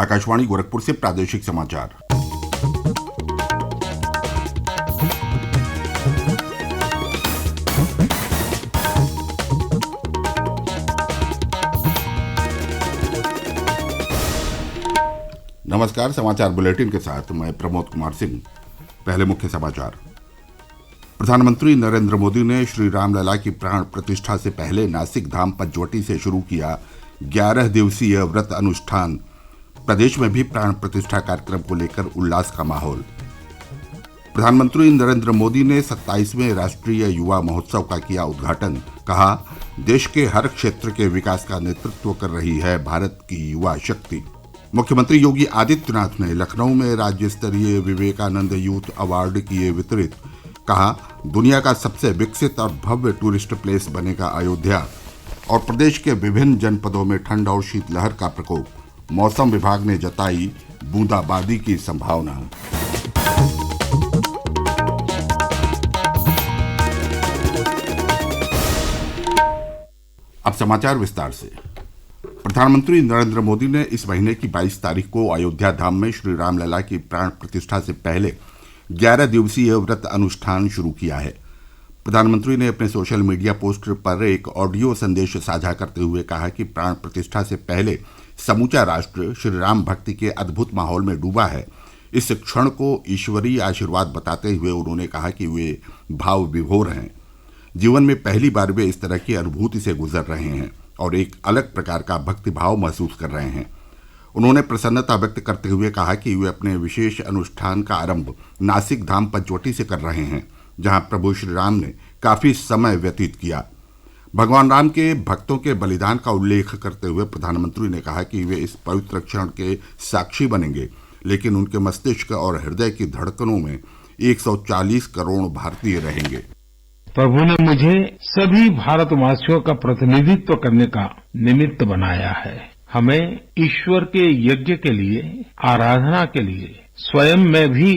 आकाशवाणी गोरखपुर से प्रादेशिक समाचार। नमस्कार। समाचार बुलेटिन के साथ मैं प्रमोद कुमार सिंह। पहले मुख्य समाचार। प्रधानमंत्री नरेंद्र मोदी ने श्री रामलला की प्राण प्रतिष्ठा से पहले नासिक धाम पंचवटी से शुरू किया 11 दिवसीय व्रत अनुष्ठान। प्रदेश में भी प्राण प्रतिष्ठा कार्यक्रम को लेकर उल्लास का माहौल। प्रधानमंत्री नरेंद्र मोदी ने 27वें राष्ट्रीय युवा महोत्सव का किया उद्घाटन। कहा, देश के हर क्षेत्र के विकास का नेतृत्व कर रही है भारत की युवा शक्ति। मुख्यमंत्री योगी आदित्यनाथ ने लखनऊ में राज्य स्तरीय विवेकानंद यूथ अवार्ड किए वितरित। कहा, दुनिया का सबसे विकसित और भव्य टूरिस्ट प्लेस बनेगा अयोध्या। और प्रदेश के विभिन्न जनपदों में ठंड और शीतलहर का प्रकोप। मौसम विभाग ने जताई बूंदाबांदी की संभावना। अब समाचार विस्तार से। प्रधानमंत्री नरेंद्र मोदी ने इस महीने की 22 तारीख को अयोध्या धाम में श्री रामलला की प्राण प्रतिष्ठा से पहले 11 दिवसीय व्रत अनुष्ठान शुरू किया है। प्रधानमंत्री ने अपने सोशल मीडिया पोस्ट पर एक ऑडियो संदेश साझा करते हुए कहा कि प्राण प्रतिष्ठा से पहले समूचा राष्ट्र श्री राम भक्ति के अद्भुत माहौल में डूबा है। इस क्षण को ईश्वरीय आशीर्वाद बताते हुए उन्होंने कहा कि वे भाव विभोर हैं। जीवन में पहली बार वे इस तरह की अनुभूति से गुजर रहे हैं और एक अलग प्रकार का भक्ति भाव महसूस कर रहे हैं। उन्होंने प्रसन्नता व्यक्त करते हुए कहा कि वे अपने विशेष अनुष्ठान का आरंभ नासिक धाम पंचवटी से कर रहे हैं, जहां प्रभु श्री राम ने काफी समय व्यतीत किया। भगवान राम के भक्तों के बलिदान का उल्लेख करते हुए प्रधानमंत्री ने कहा कि वे इस पवित्र क्षण के साक्षी बनेंगे, लेकिन उनके मस्तिष्क और हृदय की धड़कनों में 140 करोड़ भारतीय रहेंगे। प्रभु ने मुझे सभी भारतवासियों का प्रतिनिधित्व करने का निमित्त बनाया है। हमें ईश्वर के यज्ञ के लिए, आराधना के लिए स्वयं में भी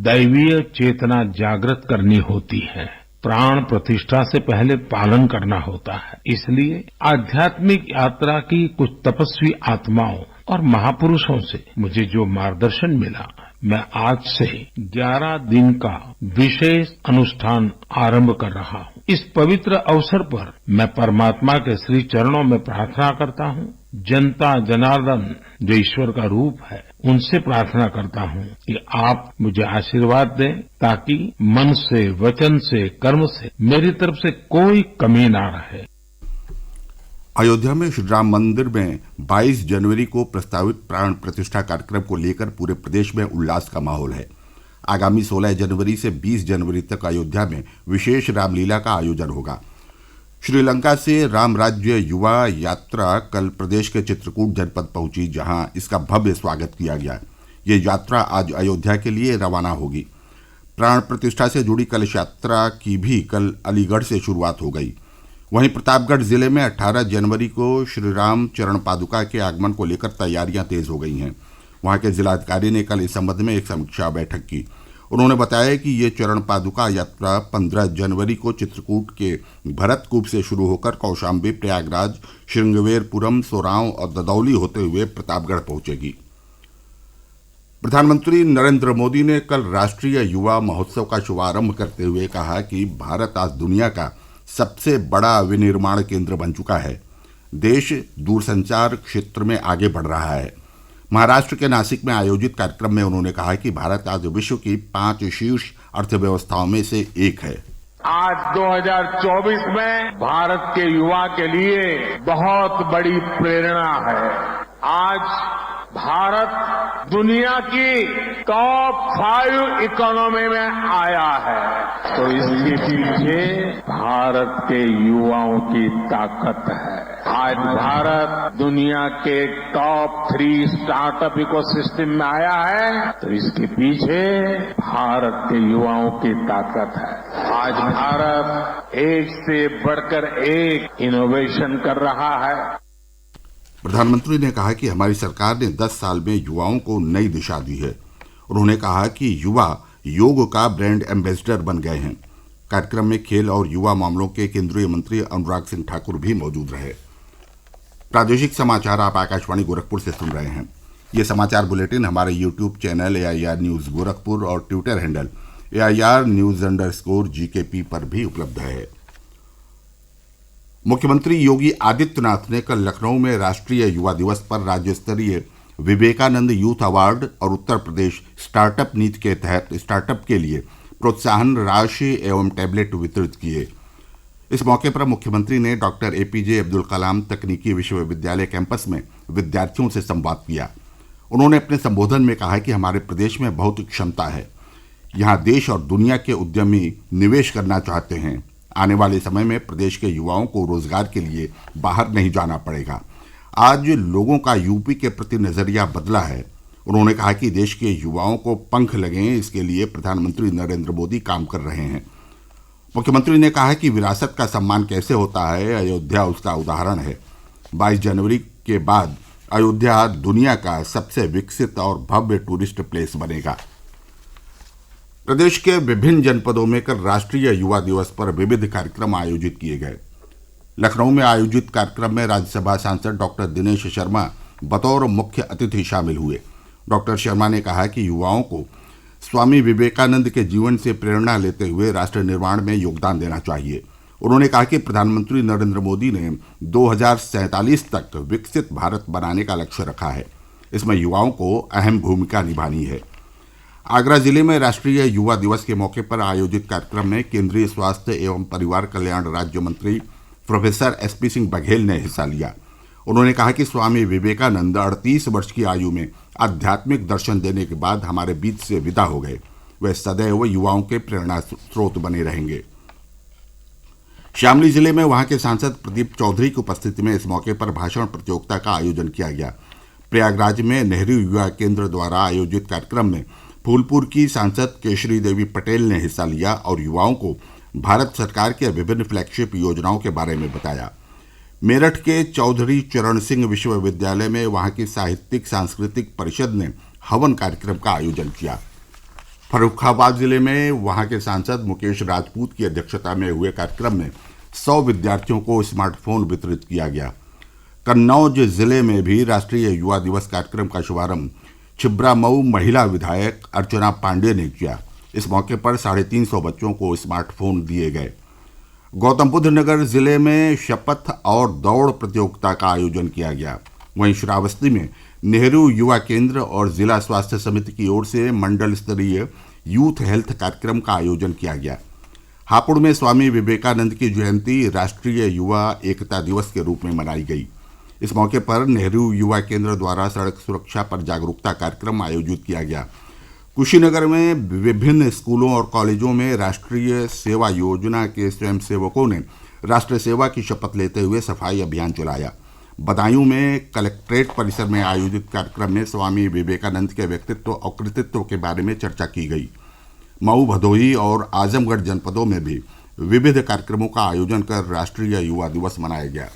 दैवीय चेतना जागृत करनी होती है। प्राण प्रतिष्ठा से पहले पालन करना होता है। इसलिए आध्यात्मिक यात्रा की कुछ तपस्वी आत्माओं और महापुरुषों से मुझे जो मार्गदर्शन मिला, मैं आज से 11 दिन का विशेष अनुष्ठान आरंभ कर रहा हूँ। इस पवित्र अवसर पर मैं परमात्मा के श्री चरणों में प्रार्थना करता हूँ। जनता जनार्दन जो ईश्वर का रूप है, उनसे प्रार्थना करता हूँ कि आप मुझे आशीर्वाद दें ताकि मन से, वचन से, कर्म से मेरी तरफ से कोई कमी ना रहे। अयोध्या में श्री राम मंदिर में 22 जनवरी को प्रस्तावित प्राण प्रतिष्ठा कार्यक्रम को लेकर पूरे प्रदेश में उल्लास का माहौल है। आगामी 16 जनवरी से 20 जनवरी तक अयोध्या में विशेष रामलीला का आयोजन होगा। श्रीलंका से राम राज्य युवा यात्रा कल प्रदेश के चित्रकूट जनपद पहुंची, जहां इसका भव्य स्वागत किया गया। ये यात्रा आज अयोध्या के लिए रवाना होगी। प्राण प्रतिष्ठा से जुड़ी कलश यात्रा की भी कल अलीगढ़ से शुरुआत हो गई। वहीं प्रतापगढ़ जिले में 18 जनवरी को श्री राम चरण पादुका के आगमन को लेकर तैयारियां तेज हो गई हैं। वहां के जिलाधिकारी ने कल इस संबंध में एक समीक्षा बैठक की। उन्होंने बताया कि ये चरण पादुका यात्रा 15 जनवरी को चित्रकूट के भरतकूप से शुरू होकर कौशाम्बी, प्रयागराज, श्रृंगवेरपुरम, सोरांव और ददौली होते हुए प्रतापगढ़ पहुंचेगी। प्रधानमंत्री नरेंद्र मोदी ने कल राष्ट्रीय युवा महोत्सव का शुभारंभ करते हुए कहा कि भारत आज दुनिया का सबसे बड़ा विनिर्माण केंद्र बन चुका है। देश दूरसंचार क्षेत्र में आगे बढ़ रहा है। महाराष्ट्र के नासिक में आयोजित कार्यक्रम में उन्होंने कहा कि भारत आज विश्व की 5 शीर्ष अर्थव्यवस्थाओं में से एक है। आज 2024 में भारत के युवा के लिए बहुत बड़ी प्रेरणा है। आज भारत दुनिया की टॉप 5 इकोनॉमी में आया है, तो इसके पीछे भारत के युवाओं की ताकत है। आज भारत दुनिया के टॉप 3 स्टार्टअप इकोसिस्टम में आया है, तो इसके पीछे भारत के युवाओं की ताकत है। आज भारत एक से बढ़कर एक इनोवेशन कर रहा है। प्रधानमंत्री ने कहा कि हमारी सरकार ने 10 साल में युवाओं को नई दिशा दी है। उन्होंने कहा कि युवा योग का ब्रांड एम्बेसडर बन गए हैं। कार्यक्रम में खेल और युवा मामलों के केंद्रीय मंत्री अनुराग सिंह ठाकुर भी मौजूद रहे। प्रादेशिक समाचार आप आकाशवाणी गोरखपुर से सुन रहे हैं। ये समाचार बुलेटिन हमारे YouTube channel AIR news Gorakhpur और ट्विटर हैंडल AIR_GKP पर भी उपलब्ध है। मुख्यमंत्री योगी आदित्यनाथ ने कल लखनऊ में राष्ट्रीय युवा दिवस पर राज्य स्तरीय विवेकानंद यूथ अवार्ड और उत्तर प्रदेश स्टार्टअप नीति के तहत स्टार्टअप के लिए प्रोत्साहन राशि एवं टैबलेट वितरित किए। इस मौके पर मुख्यमंत्री ने डॉक्टर APJ अब्दुल कलाम तकनीकी विश्वविद्यालय कैंपस में विद्यार्थियों से संवाद किया। उन्होंने अपने संबोधन में कहा कि हमारे प्रदेश में बहुत क्षमता है, यहाँ देश और दुनिया के उद्यमी निवेश करना चाहते हैं। आने वाले समय में प्रदेश के युवाओं को रोजगार के लिए बाहर नहीं जाना पड़ेगा। आज लोगों का यूपी के प्रति नजरिया बदला है। उन्होंने कहा कि देश के युवाओं को पंख लगें, इसके लिए प्रधानमंत्री नरेंद्र मोदी काम कर रहे हैं। मुख्यमंत्री ने कहा कि विरासत का सम्मान कैसे होता है, अयोध्या उसका उदाहरण है। 22 जनवरी के बाद अयोध्या दुनिया का सबसे विकसित और भव्य टूरिस्ट प्लेस बनेगा। प्रदेश के विभिन्न जनपदों में कल राष्ट्रीय युवा दिवस पर विविध कार्यक्रम आयोजित किए गए। लखनऊ में आयोजित कार्यक्रम में राज्यसभा सांसद डॉक्टर दिनेश शर्मा बतौर मुख्य अतिथि शामिल हुए। डॉक्टर शर्मा ने कहा कि युवाओं को स्वामी विवेकानंद के जीवन से प्रेरणा लेते हुए राष्ट्र निर्माण में योगदान देना चाहिए। उन्होंने कहा कि प्रधानमंत्री नरेंद्र मोदी ने 2047 तक विकसित भारत बनाने का लक्ष्य रखा है। इसमें युवाओं को अहम भूमिका निभानी है। आगरा जिले में राष्ट्रीय युवा दिवस के मौके पर आयोजित कार्यक्रम में केंद्रीय स्वास्थ्य एवं परिवार कल्याण राज्य मंत्री प्रोफेसर SP सिंह बघेल ने हिस्सा लिया। उन्होंने कहा कि स्वामी विवेकानंद 38 वर्ष की आयु में आध्यात्मिक दर्शन देने के बाद हमारे बीच से विदा हो गए। वे सदैव युवाओं के प्रेरणा स्रोत बने रहेंगे। शामली जिले में वहां के सांसद प्रदीप चौधरी की उपस्थिति में इस मौके पर भाषण प्रतियोगिता का आयोजन किया गया। प्रयागराज में नेहरू युवा केंद्र द्वारा आयोजित कार्यक्रम में फूलपुर की सांसद केशरी देवी पटेल ने हिस्सा लिया और युवाओं को भारत सरकार के विभिन्न फ्लैगशिप योजनाओं के बारे में बताया। मेरठ के चौधरी चरण सिंह विश्वविद्यालय में वहां की साहित्यिक सांस्कृतिक परिषद ने हवन कार्यक्रम का आयोजन किया। फर्रुखाबाद जिले में वहां के सांसद मुकेश राजपूत की अध्यक्षता में हुए कार्यक्रम में 100 विद्यार्थियों को स्मार्टफोन वितरित किया गया। कन्नौज जिले में भी राष्ट्रीय युवा दिवस कार्यक्रम का शुभारंभ छिबरामऊ महिला विधायक अर्चना पांडे ने किया। इस मौके पर 350 बच्चों को स्मार्टफोन दिए गए। गौतम बुद्ध नगर जिले में शपथ और दौड़ प्रतियोगिता का आयोजन किया गया। वहीं श्रावस्ती में नेहरू युवा केंद्र और जिला स्वास्थ्य समिति की ओर से मंडल स्तरीय यूथ हेल्थ कार्यक्रम का आयोजन किया गया। हापुड़ में स्वामी विवेकानंद की जयंती राष्ट्रीय युवा एकता दिवस के रूप में मनाई गई। इस मौके पर नेहरू युवा केंद्र द्वारा सड़क सुरक्षा पर जागरूकता कार्यक्रम आयोजित किया गया। कुशीनगर में विभिन्न स्कूलों और कॉलेजों में राष्ट्रीय सेवा योजना के स्वयंसेवकों ने राष्ट्र सेवा की शपथ लेते हुए सफाई अभियान चलाया। बदायूं में कलेक्ट्रेट परिसर में आयोजित कार्यक्रम में स्वामी विवेकानंद के व्यक्तित्व और कृतित्व के बारे में चर्चा की गई। मऊ, भदोही और आजमगढ़ जनपदों में भी विविध कार्यक्रमों का आयोजन कर राष्ट्रीय युवा दिवस मनाया गया।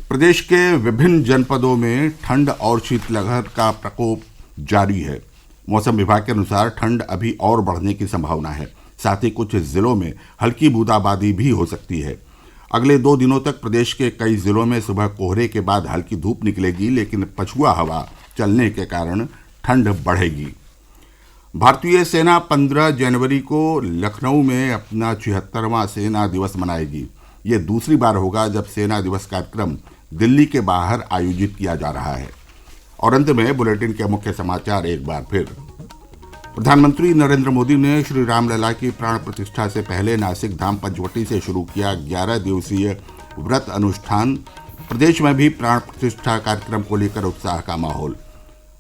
प्रदेश के विभिन्न जनपदों में ठंड और शीतलहर का प्रकोप जारी है। मौसम विभाग के अनुसार ठंड अभी और बढ़ने की संभावना है। साथ ही कुछ जिलों में हल्की बूंदाबांदी भी हो सकती है। अगले 2 दिनों तक प्रदेश के कई जिलों में सुबह कोहरे के बाद हल्की धूप निकलेगी, लेकिन पछुआ हवा चलने के कारण ठंड बढ़ेगी। भारतीय सेना 15 जनवरी को लखनऊ में अपना 76वां सेना दिवस मनाएगी। ये दूसरी बार होगा जब सेना दिवस कार्यक्रम दिल्ली के बाहर आयोजित किया जा रहा है। और अंत में बुलेटिन के मुख्य समाचार एक बार फिर। प्रधानमंत्री नरेंद्र मोदी ने श्री रामलला की प्राण प्रतिष्ठा से पहले नासिक धाम पंचवटी से शुरू किया 11 दिवसीय व्रत अनुष्ठान। प्रदेश में भी प्राण प्रतिष्ठा कार्यक्रम को लेकर उत्साह का माहौल।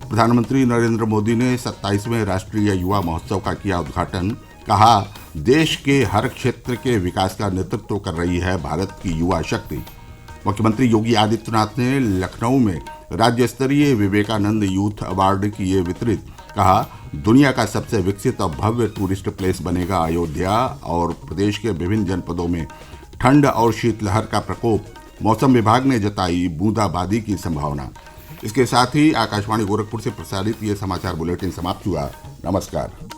प्रधानमंत्री नरेंद्र मोदी ने 27वें राष्ट्रीय युवा महोत्सव का किया उद्घाटन। कहा, देश के हर क्षेत्र के विकास का नेतृत्व कर रही है भारत की युवा शक्ति। मुख्यमंत्री योगी आदित्यनाथ ने लखनऊ में राज्य स्तरीय विवेकानंद यूथ अवार्ड किए वितरित। कहा, दुनिया का सबसे विकसित और भव्य टूरिस्ट प्लेस बनेगा अयोध्या। और प्रदेश के विभिन्न जनपदों में ठंड और शीतलहर का प्रकोप, मौसम विभाग ने जताई बूंदाबांदी की संभावना। इसके साथ ही आकाशवाणी गोरखपुर से प्रसारित ये समाचार बुलेटिन समाप्त हुआ। नमस्कार।